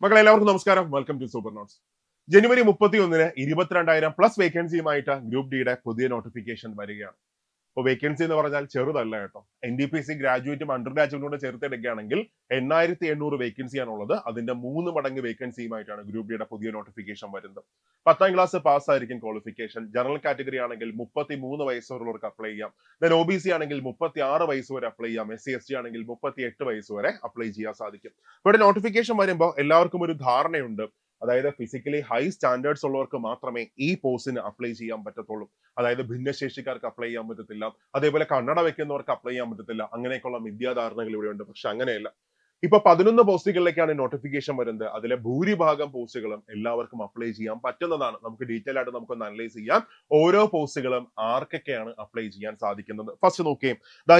മക്കളെ എല്ലാവർക്കും നമസ്കാരം. Welcome to super notes. ജനുവരി 31 22,000+ വേക്കൻസിയുമായിട്ട് ഗ്രൂപ്പ് ഡിയുടെ പുതിയ നോട്ടിഫിക്കേഷൻ വരികയാണ്. അപ്പോൾ വേക്കൻസി എന്ന് പറഞ്ഞാൽ ചെറുതല്ല കേട്ടോ. NDPC ഗ്രാജുവേറ്റും അണ്ടർ ഗ്രാജുവേറ്റും കൂടെ ചേർത്തെടുക്കുകയാണെങ്കിൽ 8,800 വേക്കൻസിയാണുള്ളത്. അതിന്റെ 3 മടങ്ങ് വേക്കൻസിയുമായിട്ടാണ് ഗ്രൂപ്പ് ഡിയുടെ പുതിയ നോട്ടിഫിക്കേഷൻ വരുന്നത്. 10ാം ക്ലാസ് പാസ്സായിരിക്കും ക്വാളിഫിക്കേഷൻ. ജനറൽ കാറ്റഗറി ആണെങ്കിൽ 33 വയസ്സ് വരെയുള്ളവർക്ക് അപ്ലൈ ചെയ്യാം. ദെൻ OBC ആണെങ്കിൽ 36 വയസ്സ് വരെ അപ്ലൈ ചെയ്യാം. SC/ST ആണെങ്കിൽ 38 വയസ്സ് വരെ അപ്ലൈ ചെയ്യാൻ സാധിക്കും. ഇവിടെ നോട്ടിഫിക്കേഷൻ വരുമ്പോൾ എല്ലാവർക്കും ഒരു ധാരണയുണ്ട്. അതായത് ഫിസിക്കലി ഹൈ സ്റ്റാൻഡേർഡ്സ് ഉള്ളവർക്ക് മാത്രമേ ഈ പോസ്റ്റിന് അപ്ലൈ ചെയ്യാൻ പറ്റത്തുള്ളൂ. അതായത് ഭിന്നശേഷിക്കാർക്ക് അപ്ലൈ ചെയ്യാൻ പറ്റത്തില്ല, അതേപോലെ കണ്ണട വെക്കുന്നവർക്ക് അപ്ലൈ ചെയ്യാൻ പറ്റത്തില്ല, അങ്ങനെയൊക്കെയുള്ള മിഥ്യാധാരണകൾ ഇവിടെ ഉണ്ട്. പക്ഷെ അങ്ങനെയല്ല. ഇപ്പൊ 11 പോസ്റ്റുകളിലേക്കാണ് നോട്ടിഫിക്കേഷൻ വരുന്നത്. അതിലെ ഭൂരിഭാഗം പോസ്റ്റുകളും എല്ലാവർക്കും അപ്ലൈ ചെയ്യാൻ പറ്റുന്നതാണ്. നമുക്ക് ഡീറ്റെയിൽ ആയിട്ട് നമുക്കൊന്ന് അനലൈസ് ചെയ്യാം. ഓരോ പോസ്റ്റുകളും ആർക്കൊക്കെയാണ് അപ്ലൈ ചെയ്യാൻ സാധിക്കുന്നത്. ഫസ്റ്റ് നോക്കിയേ,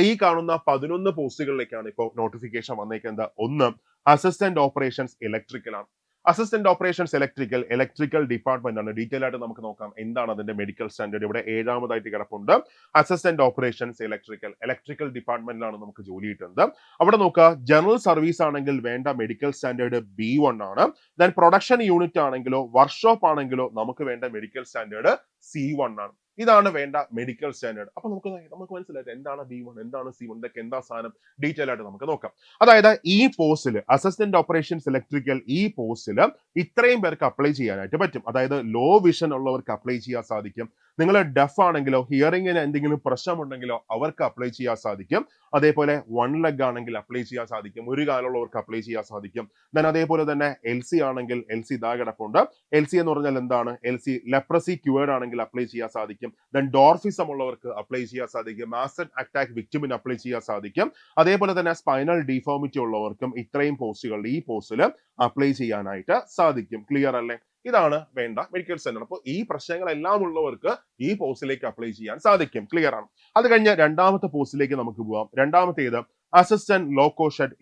ഈ കാണുന്ന 11 പോസ്റ്റുകളിലേക്കാണ് ഇപ്പോൾ നോട്ടിഫിക്കേഷൻ വന്നേക്കുന്നത്. ഒന്ന് അസിസ്റ്റന്റ് ഓപ്പറേഷൻസ് ഇലക്ട്രിക്കൽ ആണ്. അസിസ്റ്റന്റ് ഓപ്പറേഷൻസ് ഇലക്ട്രിക്കൽ ഡിപ്പാർട്ട്മെന്റ് ആണ്. ഡീറ്റെയിൽ ആയിട്ട് നമുക്ക് നോക്കാം എന്താണ് അതിന്റെ മെഡിക്കൽ സ്റ്റാൻഡേർഡ്. ഇവിടെ 7ാമതായിട്ട് കിടപ്പുണ്ട്. അസിസ്റ്റന്റ് ഓപ്പറേഷൻസ് ഇലക്ട്രിക്കൽ ഡിപ്പാർട്ട്മെന്റിലാണ് നമുക്ക് ജോലി കിട്ടുന്നത്. അവിടെ നോക്കുക, ജനറൽ സർവീസ് ആണെങ്കിൽ വേണ്ട മെഡിക്കൽ സ്റ്റാൻഡേർഡ് B1 ആണ്. ദെൻ പ്രൊഡക്ഷൻ യൂണിറ്റ് ആണെങ്കിലോ വർക്ക്ഷോപ്പ് ആണെങ്കിലോ നമുക്ക് വേണ്ട മെഡിക്കൽ സ്റ്റാൻഡേർഡ് C1 ആണ്. ഇതാണ് വേണ്ട മെഡിക്കൽ സ്റ്റാൻഡേർഡ്. അപ്പൊ നമുക്ക് മനസ്സിലായിട്ട് എന്താണ് B1, എന്താണ് C1, ഇതൊക്കെ എന്താ സാധനം, ഡീറ്റെയിൽ ആയിട്ട് നമുക്ക് നോക്കാം. അതായത് ഈ പോസ്റ്റിൽ അസിസ്റ്റന്റ് ഓപ്പറേഷൻസ് ഇലക്ട്രിക്കൽ ഈ പോസ്റ്റിൽ ഇത്രയും പേർക്ക് അപ്ലൈ ചെയ്യാനായിട്ട് പറ്റും. അതായത് ലോ വിഷൻ ഉള്ളവർക്ക് അപ്ലൈ ചെയ്യാൻ സാധിക്കും. നിങ്ങൾ ഡെഫ് ആണെങ്കിലോ ഹിയറിംഗിന് എന്തെങ്കിലും പ്രശ്നമുണ്ടെങ്കിലോ അവർക്ക് അപ്ലൈ ചെയ്യാൻ സാധിക്കും. അതേപോലെ വൺ ലെഗ് ആണെങ്കിൽ അപ്ലൈ ചെയ്യാൻ സാധിക്കും. ഒരു കാലുള്ളവർക്ക് അപ്ലൈ ചെയ്യാൻ സാധിക്കും. ദെൻ അതേപോലെ തന്നെ LC ആണെങ്കിൽ LC ഇതാ കിടപ്പുണ്ട്. LC എന്ന് പറഞ്ഞാൽ എന്താണ്? LC ലെപ്രസി ക്യൂർഡ് ആണെങ്കിൽ അപ്ലൈ ചെയ്യാൻ സാധിക്കും. ദെൻ ഡോർഫിസം ഉള്ളവർക്ക് അപ്ലൈ ചെയ്യാൻ സാധിക്കും. ആസിഡ് അറ്റാക്ക് വിക്ടിമിന് അപ്ലൈ ചെയ്യാൻ സാധിക്കും. അതേപോലെ തന്നെ സ്പൈനൽ ഡിഫോമിറ്റി ഉള്ളവർക്കും ഇത്രയും പോസ്റ്റുകളിൽ ഈ പോസ്റ്റിൽ അപ്ലൈ ചെയ്യാനായിട്ട് സാധിക്കും. ക്ലിയർ അല്ലേ? ഇതാണ് വേണ്ട മെഡിക്കൽ സെന്റർ. അപ്പോൾ ഈ പ്രശ്നങ്ങളെല്ലാം ഉള്ളവർക്ക് ഈ പോസ്റ്റിലേക്ക് അപ്ലൈ ചെയ്യാൻ സാധിക്കും. ക്ലിയർ ആണ്. അത് കഴിഞ്ഞ് രണ്ടാമത്തെ പോസ്റ്റിലേക്ക് നമുക്ക് പോവാം. രണ്ടാമത്തേത് അസിസ്റ്റന്റ് ലോക്കോ ഷെഡ്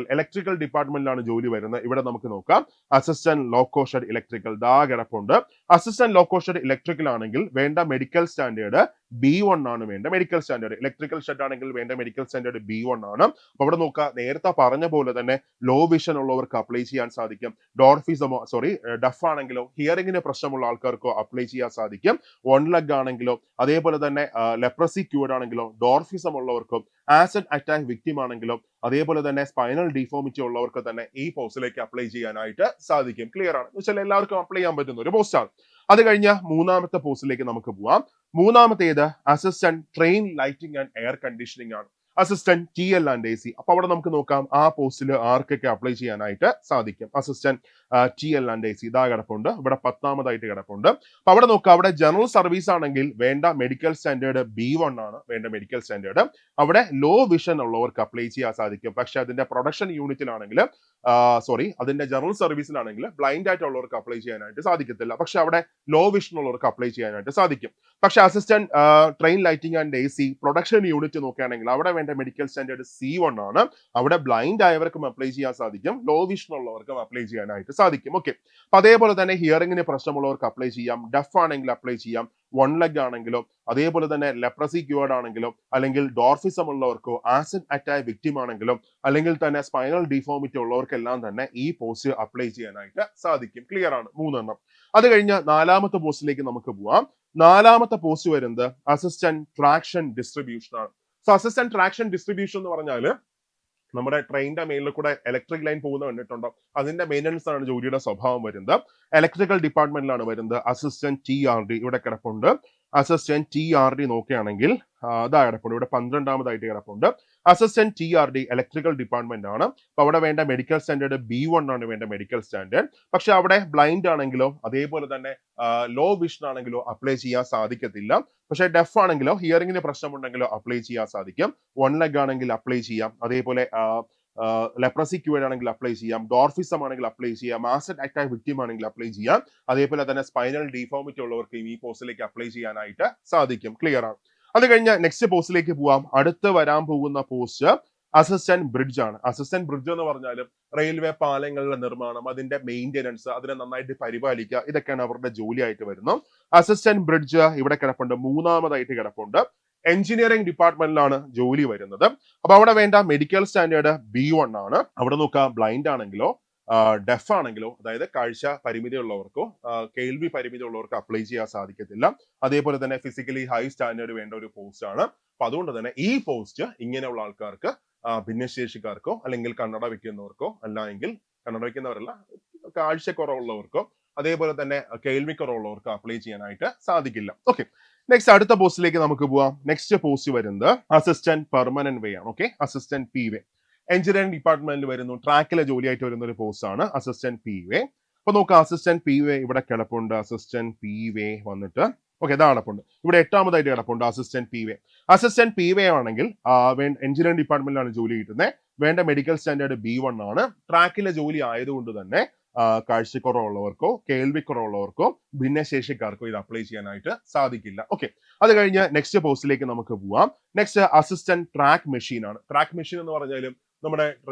ഇലക്ട്രിക്കൽ ഡിപ്പാർട്ട്മെന്റിലാണ് ജോലി വരുന്നത്. ഇവിടെ നമുക്ക് നോക്കാം. അസിസ്റ്റന്റ് ലോക്കോ ഷെഡ് ഇലക്ട്രിക്കൽ ദാ കിടപ്പുണ്ട്. അസിസ്റ്റന്റ് ലോക്കോ ഷെഡ് ഇലക്ട്രിക്കൽ ആണെങ്കിൽ വേണ്ട മെഡിക്കൽ സ്റ്റാൻഡേർഡ് B1 ആണ്. വേണ്ട മെഡിക്കൽ സ്റ്റാൻഡേർഡ് ഇലക്ട്രിക്കൽ ഷെഡ് ആണെങ്കിൽ വേണ്ട മെഡിക്കൽ സ്റ്റാൻഡേർഡ് B1 ആണ്. അപ്പൊ അവിടെ നോക്കുക, നേരത്തെ പറഞ്ഞ പോലെ തന്നെ ലോ വിഷൻ ഉള്ളവർക്ക് അപ്ലൈ ചെയ്യാൻ സാധിക്കും. ഡഫ് ആണെങ്കിലോ ഹിയറിംഗിന് പ്രശ്നമുള്ള ആൾക്കാർക്കോ അപ്ലൈ ചെയ്യാൻ സാധിക്കും. വൺ ലെഗ് ആണെങ്കിലോ അതേപോലെ തന്നെ ലെപ്രസി ക്യൂർഡ് ആണെങ്കിലോ ഡോർഫിസം ഉള്ളവർക്കും ആസിഡ് അറ്റാക്ക് വിക്ടിം ആണെങ്കിലോ അതേപോലെ തന്നെ സ്പൈനൽ ഡിഫോമിറ്റി ഉള്ളവർക്ക് തന്നെ ഈ പോസ്റ്റിലേക്ക് അപ്ലൈ ചെയ്യാനായിട്ട് സാധിക്കും. ക്ലിയർ ആണ്. എന്ന് വെച്ചാൽ എല്ലാവർക്കും അപ്ലൈ ചെയ്യാൻ പറ്റുന്ന ഒരു പോസ്റ്റാണ്. അത് കഴിഞ്ഞ മൂന്നാമത്തെ പോസ്റ്റിലേക്ക് നമുക്ക് പോവാം. മൂന്നാമത്തേത് assistant train lighting and air conditioning ആണ്. Assistant TL&AC. അപ്പൊ അവിടെ നമുക്ക് നോക്കാം ആ പോസ്റ്റിൽ ആർക്കൊക്കെ അപ്ലൈ ചെയ്യാനായിട്ട് സാധിക്കും. അസിസ്റ്റന്റ് TL&AC ഇതാ കിടപ്പുണ്ട്. ഇവിടെ 10ാമതായിട്ട് കിടപ്പുണ്ട്. അപ്പൊ അവിടെ നോക്കാം, അവിടെ ജനറൽ സർവീസ് ആണെങ്കിൽ വേണ്ട മെഡിക്കൽ സ്റ്റാൻഡേർഡ് B1 ആണ്. വേണ്ട മെഡിക്കൽ സ്റ്റാൻഡേർഡ്. അവിടെ ലോ വിഷൻ ഉള്ളവർക്ക് അപ്ലൈ ചെയ്യാൻ സാധിക്കും. പക്ഷെ അതിന്റെ പ്രൊഡക്ഷൻ യൂണിറ്റിലാണെങ്കിൽ അതിന്റെ ജനറൽ സർവീസിലാണെങ്കിൽ ബ്ലൈൻഡ് ആയിട്ടുള്ളവർക്ക് അപ്ലൈ ചെയ്യാനായിട്ട് സാധിക്കത്തില്ല. പക്ഷെ അവിടെ ലോ വിഷൻ ഉള്ളവർക്ക് അപ്ലൈ ചെയ്യാനായിട്ട് സാധിക്കും. പക്ഷെ assistant train lighting and AC production unit നോക്കുകയാണെങ്കിൽ അവിടെ വേണ്ട മെഡിക്കൽ സ്റ്റാൻഡേർഡ് C1 ആണ്. അവിടെ ബ്ലൈൻഡ് ആയവർക്കും അപ്ലൈ ചെയ്യാൻ സാധിക്കും. ലോ വിഷൻ ഉള്ളവർക്കും അപ്ലൈ ചെയ്യാനായിട്ട് സാധിക്കും. ഓക്കെ. അപ്പൊ അതേപോലെ തന്നെ ഹിയറിംഗിന് പ്രശ്നമുള്ളവർക്ക് അപ്ലൈ ചെയ്യാം. ഡഫ് ആണെങ്കിൽ അപ്ലൈ ചെയ്യാം. വൺ ലെഗ് ആണെങ്കിലോ അതേപോലെ തന്നെ ലെപ്രസി ക്യൂർഡ് ആണെങ്കിലോ അല്ലെങ്കിൽ ഡോർഫിസം ഉള്ളവർക്കോ ആസിഡ് അറ്റാക്ക് വിക്ടിം ആണെങ്കിലോ അല്ലെങ്കിൽ തന്നെ സ്പൈനൽ ഡിഫോമിറ്റി ഉള്ളവർക്കെല്ലാം തന്നെ ഈ പോസ്റ്റ് അപ്ലൈ ചെയ്യാനായിട്ട് സാധിക്കും. ക്ലിയർ ആണ്. 3 എണ്ണം. അത് കഴിഞ്ഞ് നാലാമത്തെ പോസ്റ്റിലേക്ക് നമുക്ക് പോവാം. നാലാമത്തെ പോസ്റ്റ് വരുന്നത് അസിസ്റ്റന്റ് ട്രാക്ഷൻ ഡിസ്ട്രിബ്യൂഷൻ ആണ്. അസിസ്റ്റന്റ് ട്രാക്ഷൻ ഡിസ്ട്രിബ്യൂഷൻ എന്ന് പറഞ്ഞാൽ നമ്മുടെ ട്രെയിനിന്റെ മേലിൽ കൂടെ ഇലക്ട്രിക് ലൈൻ പോകുന്ന കണ്ടിട്ടുണ്ടോ? അതിന്റെ മെയിൻ്റനൻസ് ആണ് ജോലിയുടെ സ്വഭാവം വരുന്നത്. ഇലക്ട്രിക്കൽ ഡിപ്പാർട്ട്മെന്റിലാണ് വരുന്നത്. അസിസ്റ്റന്റ് TRD ഇവിടെ കിടപ്പുണ്ട്. അസിസ്റ്റന്റ് TRD നോക്കുകയാണെങ്കിൽ അതാ കിടപ്പുണ്ട്. ഇവിടെ 12ാമതായിട്ട് കിടപ്പുണ്ട്. അസിസ്റ്റന്റ് TRD ഇലക്ട്രിക്കൽ ഡിപ്പാർട്ട്മെന്റ് ആണ്. അപ്പൊ അവിടെ വേണ്ട മെഡിക്കൽ സ്റ്റാൻഡേർഡ് B1 ആണ്. വേണ്ട മെഡിക്കൽ സ്റ്റാൻഡേർഡ്. പക്ഷെ അവിടെ ബ്ലൈൻഡ് ആണെങ്കിലോ അതേപോലെ തന്നെ ലോ വിഷൻ ആണെങ്കിലോ അപ്ലൈ ചെയ്യാൻ സാധിക്കത്തില്ല. പക്ഷെ ഡെഫ് ആണെങ്കിലോ ഹിയറിംഗിന് പ്രശ്നമുണ്ടെങ്കിലോ അപ്ലൈ ചെയ്യാൻ സാധിക്കും. വൺ ലെഗ് ആണെങ്കിൽ അപ്ലൈ ചെയ്യാം. അതേപോലെ ലെപ്രസി ക്യൂർഡ് ആണെങ്കിൽ അപ്ലൈ ചെയ്യാം. ഡോർഫിസം ആണെങ്കിൽ അപ്ലൈ ചെയ്യാം. ആസിഡ് അറ്റാക്ക് വിക്ടിം ആണെങ്കിൽ അപ്ലൈ ചെയ്യാം. അതേപോലെ തന്നെ സ്പൈനൽ ഡിഫോമിറ്റി ഉള്ളവർക്ക് ഈ പോസ്റ്റിലേക്ക് അപ്ലൈ ചെയ്യാനായിട്ട് സാധിക്കും. ക്ലിയർ ആണ്. അത് കഴിഞ്ഞ നെക്സ്റ്റ് പോസ്റ്റിലേക്ക് പോവാം. അടുത്ത് വരാൻ പോകുന്ന പോസ്റ്റ് അസിസ്റ്റന്റ് ബ്രിഡ്ജ് ആണ്. അസിസ്റ്റന്റ് ബ്രിഡ്ജ് എന്ന് പറഞ്ഞാൽ റെയിൽവേ പാലങ്ങളുടെ നിർമ്മാണം, അതിന്റെ മെയിൻ്റെനൻസ്, അതിനെ നന്നായിട്ട് പരിപാലിക്കുക, ഇതൊക്കെയാണ് അവരുടെ ജോലിയായിട്ട് വരുന്നത്. അസിസ്റ്റന്റ് ബ്രിഡ്ജ് ഇവിടെ കിടപ്പുണ്ട്. 3ാമതായിട്ട് കിടപ്പുണ്ട്. എഞ്ചിനീയറിംഗ് ഡിപ്പാർട്ട്മെന്റിലാണ് ജോലി വരുന്നത്. അപ്പൊ അവിടെ വേണ്ട മെഡിക്കൽ സ്റ്റാൻഡേർഡ് B1 ആണ്. അവിടെ നോക്കുക ബ്ലൈൻഡ് ആണെങ്കിലോ ഡെഫ് ആണെങ്കിലോ, അതായത് കാഴ്ച പരിമിതി ഉള്ളവർക്കോ കേൾവി പരിമിതി ഉള്ളവർക്കോ അപ്ലൈ ചെയ്യാൻ സാധിക്കത്തില്ല. അതേപോലെ തന്നെ ഫിസിക്കലി ഹൈ സ്റ്റാൻഡേർഡ് വേണ്ട ഒരു പോസ്റ്റ് ആണ്. അപ്പൊ അതുകൊണ്ട് തന്നെ ഈ പോസ്റ്റ് ഇങ്ങനെയുള്ള ആൾക്കാർക്ക്, ഭിന്നശേഷിക്കാർക്കോ അല്ലെങ്കിൽ കണ്ണട വെക്കുന്നവർക്കോ, അല്ലെങ്കിൽ കണ്ണട വെക്കുന്നവരല്ല, കാഴ്ചക്കുറവുള്ളവർക്കോ അതേപോലെ തന്നെ കേൾവിക്കുറവുള്ളവർക്കോ അപ്ലൈ ചെയ്യാനായിട്ട് സാധിക്കില്ല. ഓക്കെ, നെക്സ്റ്റ് അടുത്ത പോസ്റ്റിലേക്ക് നമുക്ക് പോവാം. നെക്സ്റ്റ് പോസ്റ്റ് വരുന്നത് അസിസ്റ്റന്റ് പെർമനന്റ് വേ ആണ്. ഓക്കെ, അസിസ്റ്റന്റ് PV എഞ്ചിനീയറിംഗ് ഡിപ്പാർട്ട്മെന്റിൽ വരുന്നു. ട്രാക്കിലെ ജോലിയായിട്ട് വരുന്ന ഒരു പോസ്റ്റ് ആണ് അസിസ്റ്റന്റ് PV. അപ്പൊ നോക്കാം, അസിസ്റ്റന്റ് PV ഇവിടെ കിടപ്പുണ്ട്. അസിസ്റ്റന്റ് PV വന്നിട്ട് ഓക്കെ, ഇതാ കിടപ്പുണ്ട്. ഇവിടെ 8ാമതായിട്ട് കിടപ്പുണ്ട് അസിസ്റ്റന്റ് PV. അസിസ്റ്റന്റ് PV ആണെങ്കിൽ എഞ്ചിനീയറിംഗ് ഡിപ്പാർട്ട്മെന്റിലാണ് ജോലി കിട്ടുന്നത്. വേണ്ട മെഡിക്കൽ സ്റ്റാൻഡേർഡ് B1 ആണ്. ട്രാക്കിലെ ജോലി ആയതുകൊണ്ട് തന്നെ കാഴ്ചക്കുറവുള്ളവർക്കോ കേൾവിക്കുറവുള്ളവർക്കോ ഭിന്നശേഷിക്കാർക്കോ ഇത് അപ്ലൈ ചെയ്യാനായിട്ട് സാധിക്കില്ല. ഓക്കെ, അത് കഴിഞ്ഞ് നെക്സ്റ്റ് പോസ്റ്റിലേക്ക് നമുക്ക് പോവാം. നെക്സ്റ്റ് അസിസ്റ്റന്റ് ട്രാക്ക് മെഷീൻ ആണ്. ട്രാക്ക് മെഷീൻ എന്ന് പറഞ്ഞാലും നമ്മുടെ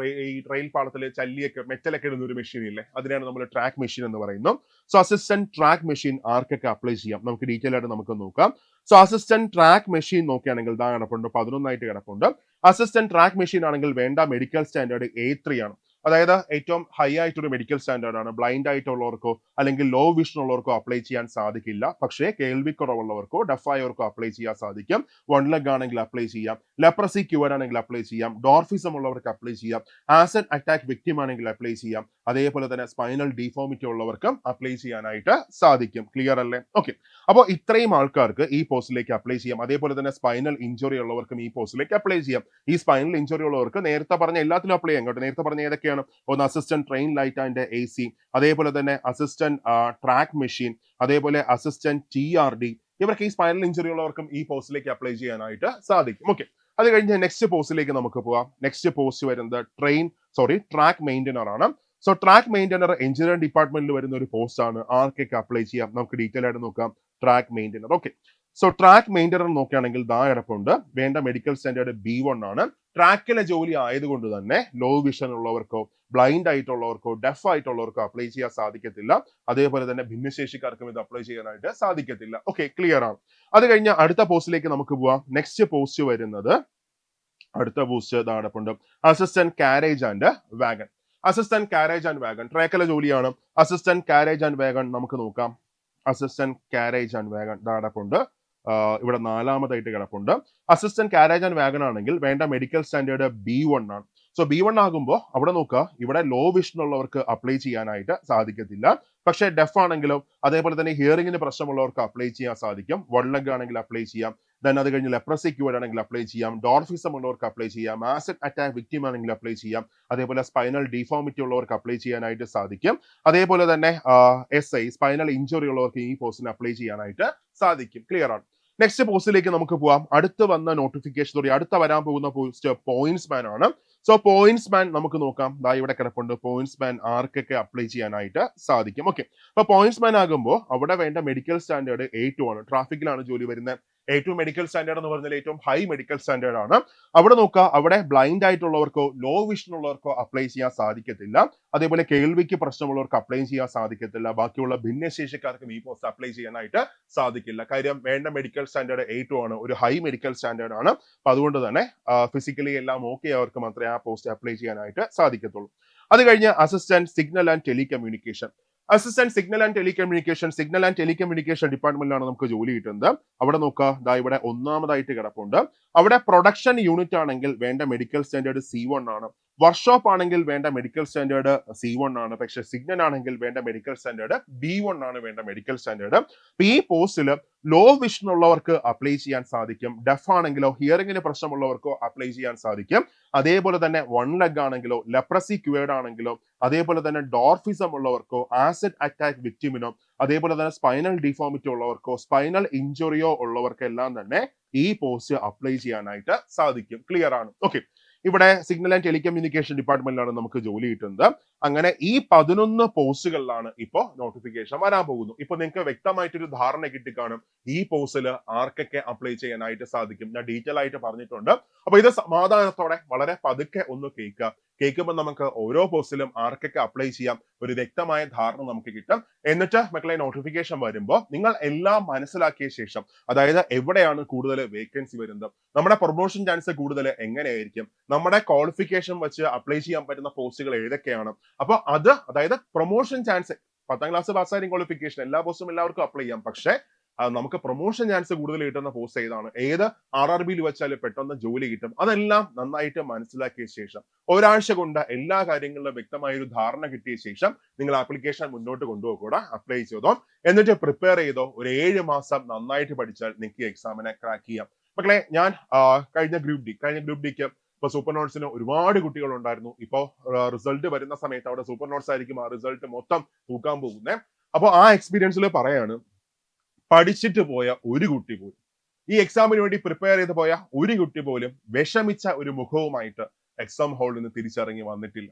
ഈ റെയിൽ പാളത്തിലെ ചല്ലിയൊക്കെ മെറ്റലൊക്കെ ഇടുന്ന ഒരു മെഷീൻ ഇല്ലേ, അതിനാണ് നമ്മൾ ട്രാക്ക് മെഷീൻ എന്ന് പറയുന്നത്. സോ അസിസ്റ്റന്റ് ട്രാക്ക് മെഷീൻ ആർക്കൊക്കെ അപ്ലൈ ചെയ്യാം നമുക്ക് ഡീറ്റെയിൽ ആയിട്ട് നമുക്ക് നോക്കാം. സോ അസിസ്റ്റന്റ് ട്രാക്ക് മെഷീൻ നോക്കുകയാണെങ്കിൽ ഇതാ കിടപ്പുണ്ട്, 11 കിടപ്പുണ്ട്. അസിസ്റ്റന്റ് ട്രാക്ക് മെഷീൻ ആണെങ്കിൽ വേണ്ട മെഡിക്കൽ സ്റ്റാൻഡേർഡ് A3 ആണ്. അതായത് ഏറ്റവും ഹൈ ആയിട്ടൊരു മെഡിക്കൽ സ്റ്റാൻഡേർഡ് ആണ്. ബ്ലൈൻഡ് ആയിട്ടുള്ളവർക്കോ അല്ലെങ്കിൽ ലോ വിഷൻ ഉള്ളവർക്കോ അപ്ലൈ ചെയ്യാൻ സാധിക്കില്ല. പക്ഷേ കേൾവിക്കുറവുള്ളവർക്കോ ഡെഫ് ആയവർക്കോ അപ്ലൈ ചെയ്യാൻ സാധിക്കും. വൺ ലെഗ് ആണെങ്കിൽ അപ്ലൈ ചെയ്യാം, ലെപ്രസി ക്യൂർഡ് ആണെങ്കിൽ അപ്ലൈ ചെയ്യാം, ഡോർഫിസം ഉള്ളവർക്ക് അപ്ലൈ ചെയ്യാം, ആസിഡ് അറ്റാക്ക് വിക്ടിം ആണെങ്കിൽ അപ്ലൈ ചെയ്യാം, അതേപോലെ തന്നെ സ്പൈനൽ ഡിഫോമിറ്റി ഉള്ളവർക്കും അപ്ലൈ ചെയ്യാനായിട്ട് സാധിക്കും. ക്ലിയർ അല്ലേ? ഓക്കെ, അപ്പോൾ ഇത്രയും ആൾക്കാർക്ക് ഈ പോസ്റ്റിലേക്ക് അപ്ലൈ ചെയ്യാം. അതേപോലെ തന്നെ സ്പൈനൽ ഇഞ്ചുറി ഉള്ളവർക്കും ഈ പോസ്റ്റിലേക്ക് അപ്ലൈ ചെയ്യാം. ഈ സ്പൈനൽ ഇഞ്ചുറി ഉള്ളവർക്ക് നേരത്തെ പറഞ്ഞ എല്ലാത്തിലും അപ്ലൈ ചെയ്യാം കേട്ടോ. നേരത്തെ പറഞ്ഞ ഏതൊക്കെയാണ്? ഒന്ന് assistant train light and AC, അതേപോലെ തന്നെ അസിസ്റ്റന്റ് ട്രാക്ക് മെഷീൻ, അതേപോലെ അസിസ്റ്റന്റ് TRD. ഇവർക്ക് ഈ സ്പൈനൽ ഇഞ്ചുറി ഉള്ളവർക്കും ഈ പോസ്റ്റിലേക്ക് അപ്ലൈ ചെയ്യാനായിട്ട് സാധിക്കും. ഓക്കെ, അത് കഴിഞ്ഞ് നെക്സ്റ്റ് പോസ്റ്റിലേക്ക് നമുക്ക് പോവാം. നെക്സ്റ്റ് പോസ്റ്റ് വരുന്നത് ട്രാക്ക് മെയിൻ്റനർ ആണ്. സോ ട്രാക്ക് മെയിൻ്റനർ എഞ്ചിനീയറിംഗ് ഡിപ്പാർട്ട്മെന്റിൽ വരുന്ന ഒരു പോസ്റ്റ് ആണ്. ആർക്കൊക്കെ അപ്ലൈ ചെയ്യാം നമുക്ക് ഡീറ്റെയിൽ ആയിട്ട് നോക്കാം. Track maintainer. Okay, so track maintainer നോക്കുകയാണെങ്കിൽ ദാ കിടപ്പുണ്ട്. വേണ്ട മെഡിക്കൽ സ്റ്റാൻഡേർഡ് B1 ആണ്. ട്രാക്കിലെ ജോലി ആയതുകൊണ്ട് തന്നെ ലോ വിഷൻ ഉള്ളവർക്കോ ബ്ലൈൻഡ് ആയിട്ടുള്ളവർക്കോ ഡെഫ് ആയിട്ടുള്ളവർക്കോ അപ്ലൈ ചെയ്യാൻ സാധിക്കത്തില്ല. അതേപോലെ തന്നെ ഭിന്നശേഷിക്കാർക്കും ഇത് അപ്ലൈ ചെയ്യാനായിട്ട് സാധിക്കത്തില്ല. ഓക്കെ, ക്ലിയർ ആണ്. അത് കഴിഞ്ഞ അടുത്ത പോസ്റ്റിലേക്ക് നമുക്ക് പോവാം. നെക്സ്റ്റ് പോസ്റ്റ് വരുന്നത് കിടപ്പുണ്ട് assistant carriage and wagon. Assistant carriage and wagon ട്രാക്കിലെ ജോലിയാണ്. അസിസ്റ്റന്റ് കാരേജ് ആൻഡ് വാഗൺ നമുക്ക് നോക്കാം. അസിസ്റ്റന്റ് കാരേജ് ആൻഡ് വാഗൺ കിടപ്പുണ്ട്. ഇവിടെ 4ാമതായിട്ട് കിടപ്പുണ്ട്. അസിസ്റ്റന്റ് കാരേജ് ആൻഡ് വാഗൺ ആണെങ്കിൽ വേണ്ട മെഡിക്കൽ സ്റ്റാൻഡേർഡ് B1 ആണ്. സോ B1 ആകുമ്പോൾ അവിടെ നോക്കുക, ഇവിടെ ലോ വിഷൻ ഉള്ളവർക്ക് അപ്ലൈ ചെയ്യാനായിട്ട് സാധിക്കത്തില്ല. പക്ഷേ ഡെഫ് ആണെങ്കിലോ അതേപോലെ തന്നെ ഹിയറിംഗിന് പ്രശ്നമുള്ളവർക്ക് അപ്ലൈ ചെയ്യാൻ സാധിക്കും. വൺ ലെഗ് ആണെങ്കിൽ അപ്ലൈ ചെയ്യാം. ദെൻ അത് കഴിഞ്ഞ് ലെപ്രസി ക്യൂർഡ് ആണെങ്കിൽ അപ്ലൈ ചെയ്യാം. ഡോർഫിസം ഉള്ളവർക്ക് അപ്ലൈ ചെയ്യാം. ആസിഡ് അറ്റാക്ക് വിക്ടിം ആണെങ്കിൽ അപ്ലൈ ചെയ്യാം. അതേപോലെ സ്പൈനൽ ഡിഫോമിറ്റി ഉള്ളവർക്ക് അപ്ലൈ ചെയ്യാനായിട്ട് സാധിക്കും. അതേപോലെ തന്നെ SI സ്പൈനൽ ഇഞ്ചുറി ഉള്ളവർക്ക് ഈ പോസ്റ്റിന് അപ്ലൈ ചെയ്യാനായിട്ട് സാധിക്കും. ക്ലിയർ ആണ്. നെക്സ്റ്റ് പോസ്റ്റിലേക്ക് നമുക്ക് പോവാം. അടുത്ത വരാൻ പോകുന്ന പോസ്റ്റ് പോയിന്റ്സ് മാൻ ആണ്. സോ പോയിന്റ്സ് മാൻ നമുക്ക് നോക്കാം. ദാ ഇവിടെ കിടപ്പുണ്ട്. പോയിന്റ്സ് മാൻ ആർക്കൊക്കെ അപ്ലൈ ചെയ്യാനായിട്ട് സാധിക്കും. ഓക്കെ, അപ്പൊ പോയിന്റ്സ് മാൻ ആകുമ്പോൾ അവിടെ വേണ്ട മെഡിക്കൽ സ്റ്റാൻഡേർഡ് A2 ആണ്. ട്രാഫിക്കിലാണ് ജോലി വരുന്നത്. A2 മെഡിക്കൽ സ്റ്റാൻഡേർഡ് എന്ന് പറഞ്ഞാൽ ഏറ്റവും ഹൈ മെഡിക്കൽ സ്റ്റാൻഡേർഡ് ആണ്. അവിടെ നോക്കുക, അവിടെ ബ്ലൈൻഡ് ആയിട്ടുള്ളവർക്കോ ലോ വിഷൻ ഉള്ളവർക്കോ അപ്ലൈ ചെയ്യാൻ സാധിക്കത്തില്ല. അതേപോലെ കേൾവിക്ക് പ്രശ്നമുള്ളവർക്ക് അപ്ലൈ ചെയ്യാൻ സാധിക്കത്തില്ല. ബാക്കിയുള്ള ഭിന്നശേഷിക്കാർക്കും ഈ പോസ്റ്റ് അപ്ലൈ ചെയ്യാനായിട്ട് സാധിക്കില്ല. കാര്യം വേണ്ട മെഡിക്കൽ സ്റ്റാൻഡേർഡ് A2 ആണ്. ഒരു ഹൈ മെഡിക്കൽ സ്റ്റാൻഡേർഡ് ആണ്. അപ്പൊ അതുകൊണ്ട് തന്നെ ഫിസിക്കലി എല്ലാം ഓക്കെ അവർക്ക് മാത്രമേ ആ പോസ്റ്റ് അപ്ലൈ ചെയ്യാനായിട്ട് സാധിക്കത്തുള്ളൂ. അത് കഴിഞ്ഞ് assistant signal and telecommunication. Assistant signal and telecommunication ഡിപ്പാർട്ട്മെന്റിലാണ് നമുക്ക് ജോലി കിട്ടുന്നത്. അവിടെ നോക്കുക, ദാ ഇവിടെ 1ാമതായിട്ട് കിടപ്പുണ്ട്. അവിടെ പ്രൊഡക്ഷൻ യൂണിറ്റ് ആണെങ്കിൽ വേണ്ട മെഡിക്കൽ സ്റ്റാൻഡേർഡ് C1 ആണ്. വർക്ക്ഷോപ്പ് ആണെങ്കിൽ വേണ്ട മെഡിക്കൽ സ്റ്റാൻഡേർഡ് C1 ആണ്. പക്ഷെ സിഗ്നൽ ആണെങ്കിൽ വേണ്ട മെഡിക്കൽ സ്റ്റാൻഡേർഡ് B1 ആണ് വേണ്ട മെഡിക്കൽ സ്റ്റാൻഡേർഡ്. ഈ പോസ്റ്റിൽ ലോ വിഷൻ ഉള്ളവർക്ക് അപ്ലൈ ചെയ്യാൻ സാധിക്കും. ഡെഫ് ആണെങ്കിലോ ഹിയറിംഗിന് പ്രശ്നമുള്ളവർക്കോ അപ്ലൈ ചെയ്യാൻ സാധിക്കും. അതേപോലെ തന്നെ വൺ ലെഗ് ആണെങ്കിലോ ലെപ്രസി ക്യൂർഡ് ആണെങ്കിലോ അതേപോലെ തന്നെ ഡോർഫിസം ഉള്ളവർക്കോ ആസിഡ് അറ്റാക്ക് വിക്ടിമിനോ അതേപോലെ തന്നെ സ്പൈനൽ ഡിഫോമിറ്റി ഉള്ളവർക്കോ സ്പൈനൽ ഇഞ്ചുറിയോ ഉള്ളവർക്കെല്ലാം തന്നെ ഈ പോസ്റ്റ് അപ്ലൈ ചെയ്യാനായിട്ട് സാധിക്കും. ക്ലിയർ ആണ്. ഓക്കെ, ഇവിടെ സിഗ്നൽ ആൻഡ് ടെലികമ്മ്യൂണിക്കേഷൻ ഡിപ്പാർട്ട്മെന്റിലാണ് നമുക്ക് ജോലി കിട്ടുന്നത്. അങ്ങനെ ഈ 11 പോസ്റ്റുകളിലാണ് ഇപ്പോ നോട്ടിഫിക്കേഷൻ വരാൻ പോകുന്നു. ഇപ്പൊ നിങ്ങൾക്ക് വ്യക്തമായിട്ടൊരു ധാരണ കിട്ടിക്കാണും ഈ പോസ്റ്റിൽ ആർക്കൊക്കെ അപ്ലൈ ചെയ്യാനായിട്ട് സാധിക്കും. ഞാൻ ഡീറ്റെയിൽ ആയിട്ട് പറഞ്ഞിട്ടുണ്ട്. അപ്പൊ ഇത് സമാധാനത്തോടെ വളരെ പതുക്കെ ഒന്ന് കേൾക്കുമ്പോൾ നമുക്ക് ഓരോ പോസ്റ്റിലും ആർക്കൊക്കെ അപ്ലൈ ചെയ്യാം ഒരു വ്യക്തമായ ധാരണ നമുക്ക് കിട്ടും. എന്നിട്ട് മക്കളെ നോട്ടിഫിക്കേഷൻ വരുമ്പോൾ നിങ്ങൾ എല്ലാം മനസ്സിലാക്കിയ ശേഷം, അതായത് എവിടെയാണ് കൂടുതൽ വേക്കൻസി വരുന്നത്, നമ്മുടെ പ്രൊമോഷൻ ചാൻസ് കൂടുതൽ എങ്ങനെയായിരിക്കും, നമ്മുടെ ക്വാളിഫിക്കേഷൻ വെച്ച് അപ്ലൈ ചെയ്യാൻ പറ്റുന്ന പോസ്റ്റുകൾ ഏതൊക്കെയാണ്, അപ്പൊ അത് അതായത് പ്രൊമോഷൻ ചാൻസ് 10ാം ക്ലാസ് പാസ്സായാലും ക്വാളിഫിക്കേഷൻ എല്ലാ പോസ്റ്റും എല്ലാവർക്കും അപ്ലൈ ചെയ്യാം. പക്ഷേ നമുക്ക് പ്രൊമോഷൻ ചാൻസ് കൂടുതൽ കിട്ടുന്ന പോസ്റ്റ് ഏതാണ്, ഏത് RRBയിൽ വെച്ചാൽ പെട്ടെന്ന് ജോലി കിട്ടും, അതെല്ലാം നന്നായിട്ട് മനസ്സിലാക്കിയ ശേഷം ഒരാഴ്ച കൊണ്ട് എല്ലാ കാര്യങ്ങളിലും വ്യക്തമായ ഒരു ധാരണ കിട്ടിയ ശേഷം നിങ്ങൾ ആപ്ലിക്കേഷൻ മുന്നോട്ട് കൊണ്ടുപോകൂടെ, അപ്ലൈ ചെയ്തോ, എന്നിട്ട് പ്രിപ്പയർ ചെയ്തോ. ഒരു 7 മാസം നന്നായിട്ട് പഠിച്ചാൽ നിങ്ങൾക്ക് എക്സാമിനെ ക്രാക്ക് ചെയ്യാം. മക്കളെ ഞാൻ കഴിഞ്ഞ ഗ്രൂപ്പ് ഡിക്ക് ഇപ്പൊ സൂപ്പർ നോട്ട്സിന് ഒരുപാട് കുട്ടികൾ ഉണ്ടായിരുന്നു. ഇപ്പോ റിസൾട്ട് വരുന്ന സമയത്ത് അവിടെ സൂപ്പർ നോട്ട്സ് ആയിരിക്കും ആ റിസൾട്ട് മൊത്തം തൂക്കാൻ പോകുന്നത്. അപ്പൊ ആ എക്സ്പീരിയൻസിൽ പറയാണ്, പഠിച്ചിട്ട് പോയ ഒരു കുട്ടി പോലും, ഈ എക്സാമിന് വേണ്ടി പ്രിപ്പയർ ചെയ്ത് പോയ ഒരു കുട്ടി പോലും വിഷമിച്ച ഒരു മുഖവുമായിട്ട് എക്സാം ഹാളിൽ നിന്ന് തിരിച്ചിറങ്ങി വന്നിട്ടില്ല.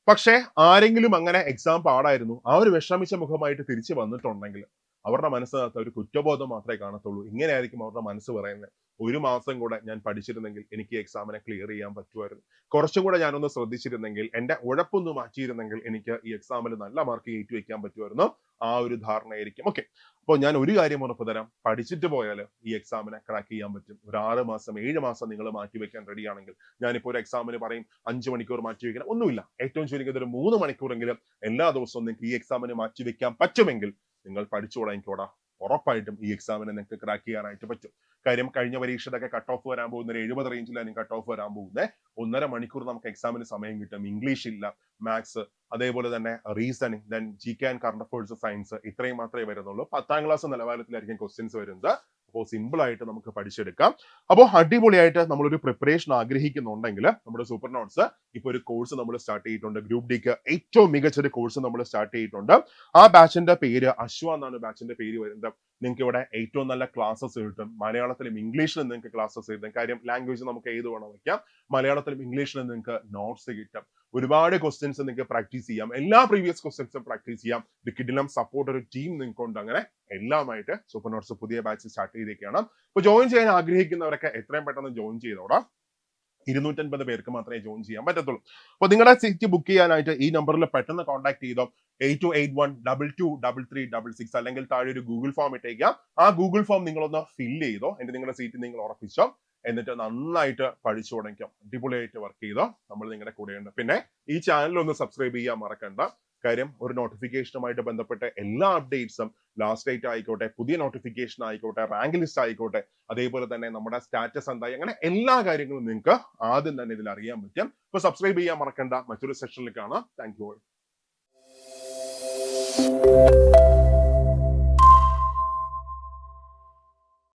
പക്ഷെ ആരെങ്കിലും അങ്ങനെ എക്സാം പാടായിരുന്നു ആ ഒരു വിഷമിച്ച മുഖമായിട്ട് തിരിച്ചു വന്നിട്ടുണ്ടെങ്കിൽ അവരുടെ മനസ്സിനകത്ത് ഒരു കുറ്റബോധം മാത്രമേ കാണത്തുള്ളൂ. ഇങ്ങനെയായിരിക്കും അവരുടെ മനസ്സ് പറയുന്നത്, ഒരു മാസം കൂടെ ഞാൻ പഠിച്ചിരുന്നെങ്കിൽ എനിക്ക് എക്സാമിനെ ക്ലിയർ ചെയ്യാൻ പറ്റുമായിരുന്നു, കുറച്ചും കൂടെ ഞാനൊന്ന് ശ്രദ്ധിച്ചിരുന്നെങ്കിൽ, എന്റെ ഉഴപ്പൊന്ന് മാറ്റിയിരുന്നെങ്കിൽ എനിക്ക് ഈ എക്സാമിൽ നല്ല മാർക്ക് ഏറ്റുവെക്കാൻ പറ്റുമായിരുന്നു. ആ ഒരു ധാരണയായിരിക്കും. ഓക്കെ, അപ്പോൾ ഞാൻ ഒരു കാര്യം ഉറപ്പ് തരാം, പഠിച്ചിട്ട് പോയാൽ ഈ എക്സാമിനെ ക്രാക്ക് ചെയ്യാൻ പറ്റും. ഒരു 6 മാസം 7 മാസം നിങ്ങൾ മാറ്റിവെക്കാൻ റെഡിയാണെങ്കിൽ, ഞാനിപ്പോൾ ഒരു എക്സാമിന് പറയും 5 മണിക്കൂർ മാറ്റിവെക്കണം, ഒന്നുമില്ല, ഏറ്റവും ചുരുങ്ങിയത് ഒരു 3 മണിക്കൂറെങ്കിലും എല്ലാ ദിവസവും നിങ്ങൾക്ക് ഈ എക്സാമിന് മാറ്റിവെക്കാൻ പറ്റുമെങ്കിൽ നിങ്ങൾ പഠിച്ചു തുടങ്ങിക്കോടാ, ഉറപ്പായിട്ടും ഈ എക്സാമിനെ നിങ്ങൾക്ക് ക്രാക്ക് ചെയ്യാനായിട്ട് പറ്റും. കാര്യം കഴിഞ്ഞ പരീക്ഷയുടെ കട്ട് ഓഫ് വരാൻ പോകുന്ന ഒരു 70 റേഞ്ചിലാണ് കട്ട് ഓഫ് വരാൻ പോകുന്നത്. 1.5 മണിക്കൂർ നമുക്ക് എക്സാമിന് സമയം കിട്ടും. ഇംഗ്ലീഷ് ഇല്ല, മാത്സ്, അതേപോലെ തന്നെ reasoning, then GK and current affairs, science, ഇത്രയും മാത്രമേ വരുന്നുള്ളൂ. 10ാം ക്ലാസ് നിലവാരത്തിലായിരിക്കും ക്വസ്റ്റ്യൻസ് വരുന്നത്. അപ്പോൾ സിമ്പിൾ ആയിട്ട് നമുക്ക് പഠിച്ചെടുക്കാം. അപ്പോൾ അടിപൊളിയായിട്ട് നമ്മളൊരു പ്രിപ്പറേഷൻ ആഗ്രഹിക്കുന്നുണ്ടെങ്കിൽ നമ്മുടെ സൂപ്പർ നോട്ട്സ് ഇപ്പൊ ഒരു കോഴ്സ് നമ്മൾ സ്റ്റാർട്ട് ചെയ്തിട്ടുണ്ട്. ഗ്രൂപ്പ് ഡിക്ക് ഏറ്റവും മികച്ചൊരു കോഴ്സ് നമ്മൾ സ്റ്റാർട്ട് ചെയ്തിട്ടുണ്ട്. ആ ബാച്ചിന്റെ പേര് അശ്വ എന്നാണ് ബാച്ചിന്റെ പേര് വരുന്നത്. നിങ്ങൾക്ക് ഇവിടെ ഏറ്റവും നല്ല ക്ലാസ്സസ് കിട്ടും. മലയാളത്തിലും ഇംഗ്ലീഷിലും നിങ്ങൾക്ക് ക്ലാസ്സസ് കിട്ടും. കാര്യം ലാംഗ്വേജ് നമുക്ക് ഏത് വേണം വയ്ക്കാം. മലയാളത്തിലും ഇംഗ്ലീഷിലും നിങ്ങൾക്ക് നോട്ട്സ് കിട്ടും. ഒരുപാട് ക്വസ്റ്റ്യൻസ് നിങ്ങൾക്ക് പ്രാക്ടീസ് ചെയ്യാം. എല്ലാ പ്രീവിയസ് ക്വസ്റ്റ്യൻസും പ്രാക്ടീസ് ചെയ്യാം. കിടിലം സപ്പോർട്ട് ഒരു ടീം നിങ്ങൾക്കുണ്ട്. അങ്ങനെ എല്ലാമായിട്ട് സൂപ്പർ നോട്ട്സ് പുതിയ ബാച്ച് സ്റ്റാർട്ട് ചെയ്തേക്കാണ്. അപ്പൊ ജോയിൻ ചെയ്യാൻ ആഗ്രഹിക്കുന്നവരൊക്കെ എത്രയും പെട്ടെന്ന് ജോയിൻ ചെയ്തോടാ. 250 പേർക്ക് മാത്രമേ ജോയിൻ ചെയ്യാൻ പറ്റത്തുള്ളൂ. അപ്പൊ നിങ്ങളുടെ സീറ്റ് ബുക്ക് ചെയ്യാനായിട്ട് ഈ നമ്പറിൽ പെട്ടെന്ന് കോൺടാക്ട് ചെയ്തോ. 8281223366 അല്ലെങ്കിൽ താഴെ ഒരു ഗൂഗിൾ ഫോം ഇട്ടേക്കാം. ആ ഗൂഗിൾ ഫോം നിങ്ങളൊന്ന് ഫില്ല് ചെയ്തോ. എന്നിട്ട് നിങ്ങളുടെ സീറ്റ് നിങ്ങൾ ഉറപ്പിച്ചോ. എന്നിട്ട് നന്നായിട്ട് പഠിച്ചു തുടങ്ങിക്കോ. അടിപൊളിയായിട്ട് വർക്ക് ചെയ്തോ. നമ്മൾ നിങ്ങളുടെ കൂടെയുണ്ട്. പിന്നെ ഈ ചാനൽ ഒന്ന് സബ്സ്ക്രൈബ് ചെയ്യാൻ മറക്കണ്ട. കാര്യം ഒരു നോട്ടിഫിക്കേഷനുമായിട്ട് ബന്ധപ്പെട്ട എല്ലാ അപ്ഡേറ്റ്സും, ലാസ്റ്റ് ഡേറ്റ് ആയിക്കോട്ടെ, പുതിയ നോട്ടിഫിക്കേഷൻ ആയിക്കോട്ടെ, റാങ്ക് ലിസ്റ്റ് ആയിക്കോട്ടെ, അതേപോലെ തന്നെ നമ്മുടെ സ്റ്റാറ്റസ് എന്തായി, അങ്ങനെ എല്ലാ കാര്യങ്ങളും നിങ്ങൾക്ക് ആദ്യം തന്നെ ഇതിൽ അറിയാൻ പറ്റും. അപ്പൊ സബ്സ്ക്രൈബ് ചെയ്യാൻ മറക്കണ്ട. മറ്റൊരു സെഷനിൽ കാണാം. Thank you.